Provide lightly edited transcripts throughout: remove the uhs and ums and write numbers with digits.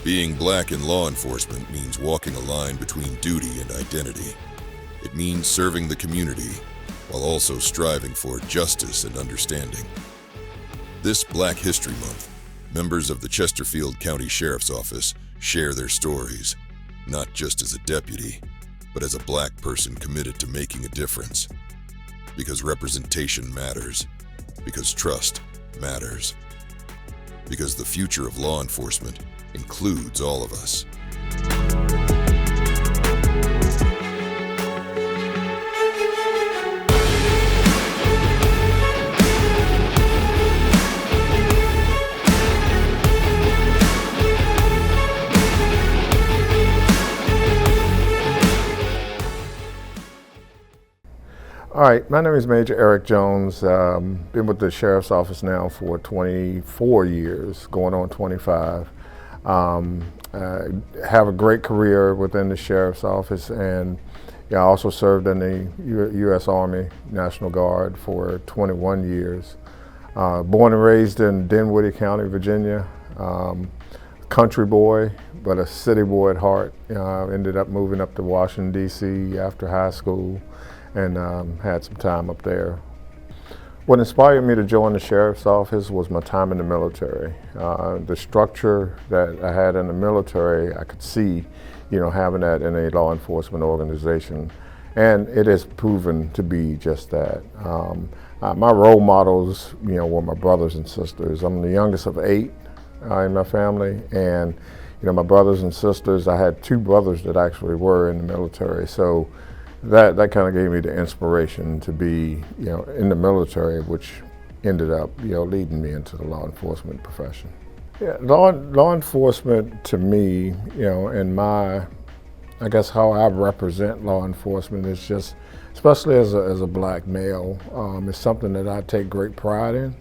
Being black in law enforcement means walking a line between duty and identity. It means serving the community while also striving for justice and understanding. This Black History Month, members of the Chesterfield County Sheriff's Office share their stories, not just as a deputy, but as a black person committed to making a difference. Because representation matters. Because trust matters. Because the future of law enforcement includes all of us. All right, my name is Major Eric Jones. Been with the Sheriff's Office now for 24 years, going on 25. Have a great career within the Sheriff's Office, and I also served in the U.S. Army National Guard for 21 years. Born and raised in Dinwiddie County, Virginia. Country boy, but a city boy at heart. Ended up moving up to Washington, D.C. after high school, and had some time up there. What inspired me to join the Sheriff's Office was my time in the military. The structure that I had in the military, I could see, having that in a law enforcement organization, and it has proven to be just that. My role models, were my brothers and sisters. I'm the youngest of 8 in my family, and my brothers and sisters, I had 2 brothers that actually were in the military, so that kind of gave me the inspiration to be, in the military, which ended up, leading me into the law enforcement profession. Yeah, law enforcement to me, and I guess how I represent law enforcement is just, especially as a black male, is something that I take great pride in.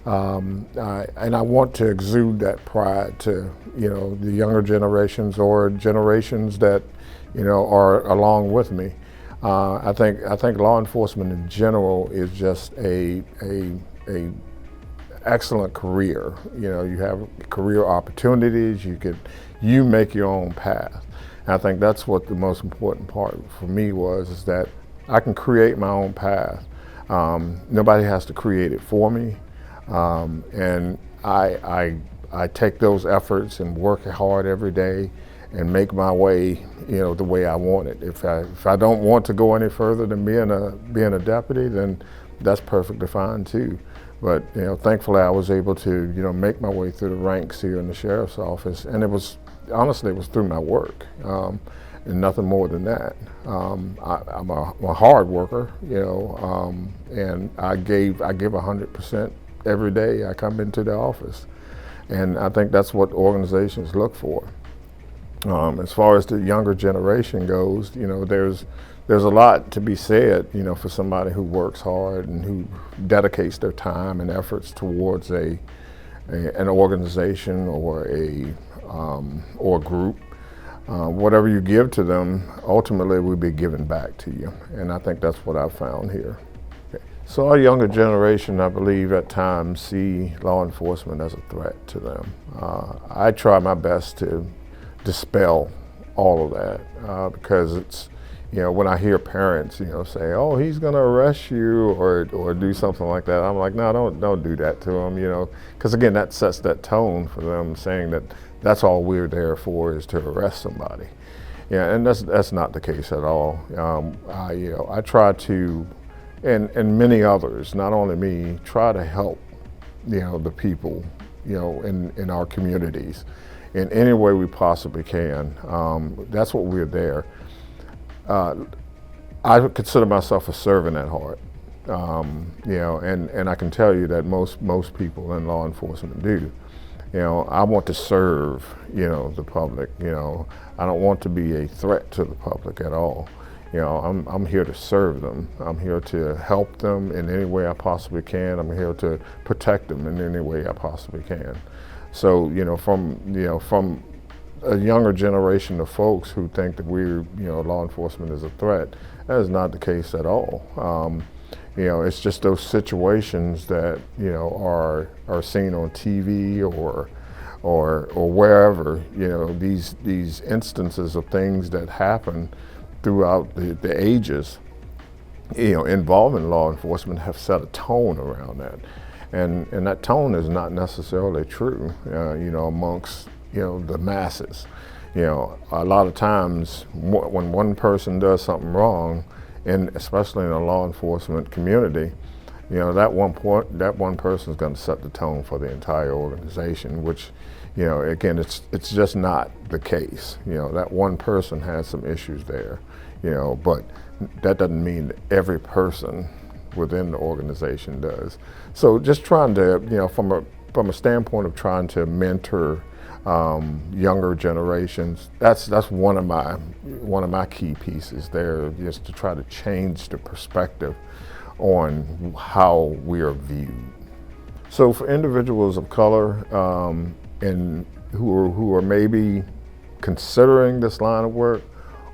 And I want to exude that pride to, the younger generations or generations that, are along with me. I think law enforcement in general is just a excellent career. You have career opportunities. You make your own path. And I think that's what the most important part for me was, is that I can create my own path. Nobody has to create it for me, and I take those efforts and work hard every day and make my way, the way I want it. If I don't want to go any further than being a deputy, then that's perfectly fine too. But thankfully I was able to make my way through the ranks here in the Sheriff's Office, and honestly it was through my work, and nothing more than that. I'm a hard worker, and I give 100% every day I come into the office, and I think that's what organizations look for. As far as the younger generation goes, there's a lot to be said, for somebody who works hard and who dedicates their time and efforts towards an organization or a group. Whatever you give to them, ultimately will be given back to you, and I think that's what I've found here. So our younger generation, I believe, at times see law enforcement as a threat to them. I try my best to dispel all of that, because it's, when I hear parents, say, "Oh, he's going to arrest you," or do something like that, I'm like, no, don't do that to him, because again, that sets that tone for them, saying that that's all we're there for, is to arrest somebody. Yeah, and that's not the case at all. I try to, and many others, not only me, try to help, the people, in our communities in any way we possibly can. That's what we're there. I consider myself a servant at heart, and I can tell you that most people in law enforcement do. I want to serve, the public. I don't want to be a threat to the public at all. I'm here to serve them. I'm here to help them in any way I possibly can. I'm here to protect them in any way I possibly can. So, from a younger generation of folks who think that law enforcement is a threat, that is not the case at all. It's just those situations that, are seen on TV or or wherever, these instances of things that happen throughout the ages, involving law enforcement have set a tone around that. And that tone is not necessarily true, amongst, the masses. A lot of times when one person does something wrong, and especially in a law enforcement community, that one person is going to set the tone for the entire organization, which, again, it's just not the case. That one person has some issues there, but that doesn't mean that every person within the organization does. So just trying to, from a standpoint of trying to mentor younger generations, that's one of my key pieces there, just to try to change the perspective on how we are viewed. So for individuals of color and who are maybe considering this line of work,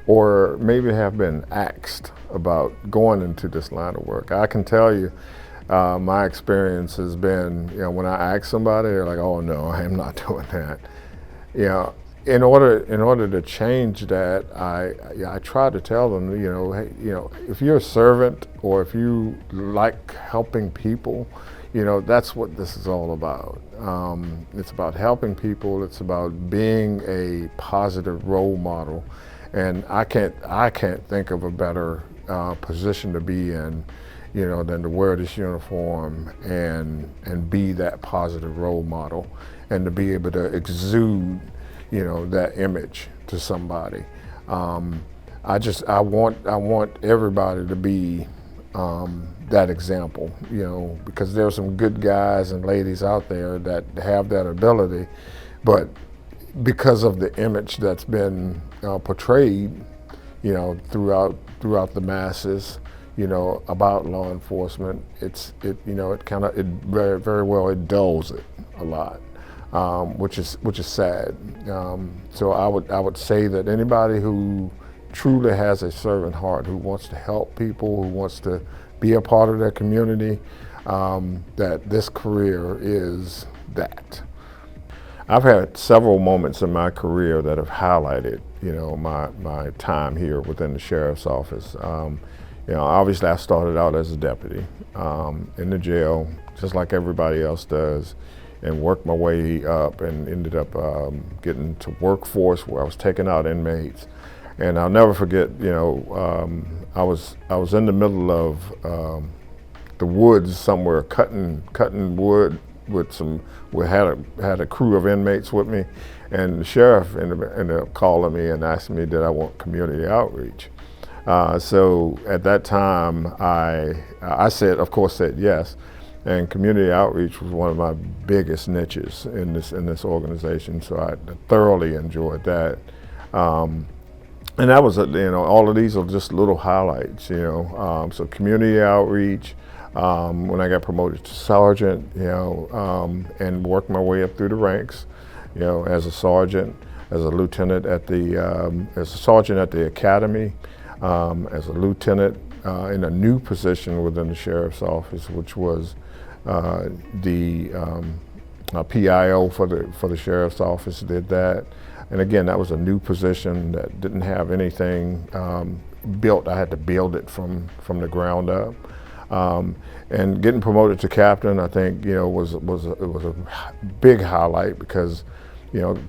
or maybe have been asked about going into this line of work, I can tell you my experience has been, when I ask somebody, they're like, "Oh no, I am not doing that." In order to change that, I try to tell them, hey, if you're a servant or if you like helping people, that's what this is all about. It's about helping people. It's about being a positive role model, and I can't think of a better position to be in, than to wear this uniform and be that positive role model, and to be able to exude, that image to somebody. I want everybody to be that example, because there are some good guys and ladies out there that have that ability, but because of the image that's been portrayed, throughout the masses, about law enforcement, it very, very well, it dulls it a lot, which is sad. So I would say that anybody who truly has a servant heart, who wants to help people, who wants to be a part of their community, that this career is that. I've had several moments in my career that have highlighted, my time here within the sheriff's office. Obviously I started out as a deputy in the jail, just like everybody else does, and worked my way up and ended up getting to workforce where I was taking out inmates. And I'll never forget, I was in the middle of the woods somewhere, cutting wood we had a crew of inmates with me, and the sheriff ended up calling me and asking me did I want community outreach. So at that time, I said, of course, said yes, and community outreach was one of my biggest niches in this organization. So I thoroughly enjoyed that. And that was, all of these are just little highlights, so community outreach, when I got promoted to sergeant, and worked my way up through the ranks, as a sergeant, as a lieutenant as a sergeant at the academy, as a lieutenant in a new position within the sheriff's office, which was the PIO for the sheriff's office. Did that. And again, that was a new position that didn't have anything built. I had to build it from the ground up. And getting promoted to captain, I think, was a big highlight, because,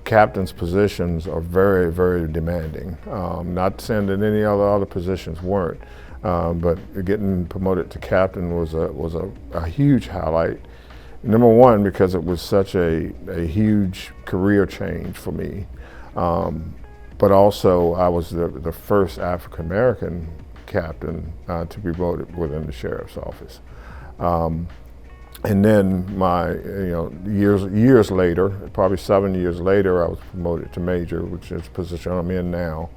captain's positions are very, very demanding. Not saying that any other positions weren't, but getting promoted to captain was a huge highlight. Number one, because it was such a huge career change for me. But also I was the first African American captain to be voted within the sheriff's office. And then years later, probably 7 years later, I was promoted to major, which is the position I'm in now.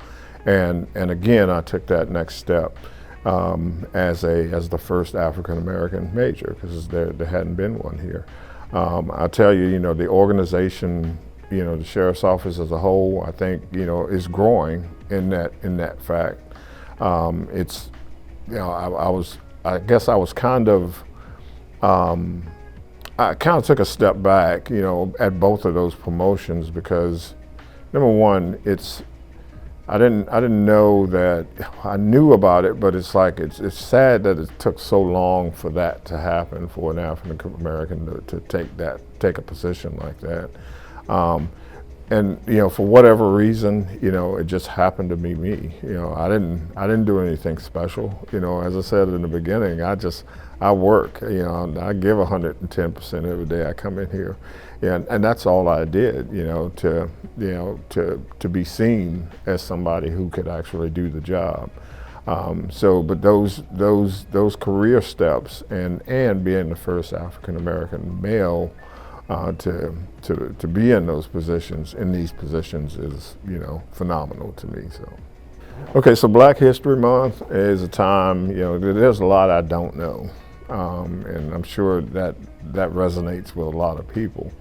And again, I took that next step as the first African American major, because there hadn't been one here. I'll tell you, the organization, the sheriff's office as a whole, I think, is growing in that fact. It's, I guess I was kind of I kind of took a step back, at both of those promotions because, number one, I didn't know that. I knew about it, but it's like it's sad that it took so long for that to happen, for an African American to take a position like that. And for whatever reason, it just happened to be me. I didn't do anything special. As I said in the beginning, I work. I give 110% every day I come in here, and that's all I did. To be seen as somebody who could actually do the job. But those career steps and being the first African American male to be in these positions is phenomenal to me. So, okay, so Black History Month is a time there's a lot I don't know, and I'm sure that resonates with a lot of people.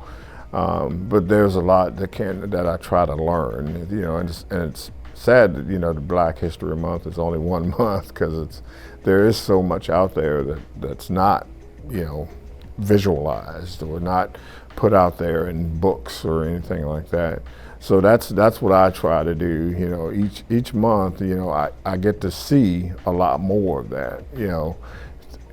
But there's a lot that I try to learn, and it's sad that the Black History Month is only 1 month because there is so much out there that's not visualized or not put out there in books or anything like that. So that's what I try to do. Each month, I get to see a lot more of that.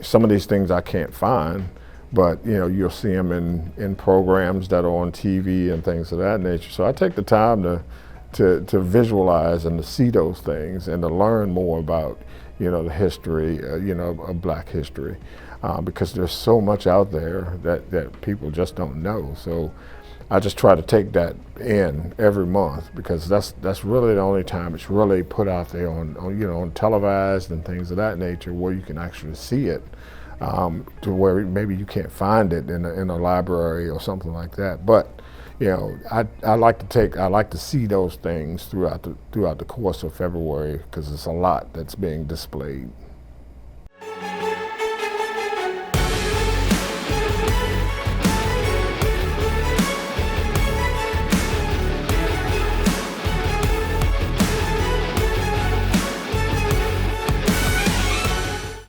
Some of these things I can't find, but you'll see them in programs that are on TV and things of that nature. So I take the time to visualize and to see those things and to learn more about the history of Black history. Because there's so much out there that people just don't know. So I just try to take that in every month because that's really the only time it's really put out there on televised and things of that nature where you can actually see it, to where maybe you can't find it in a library or something like that. But I like to see those things throughout the course of February because it's a lot that's being displayed.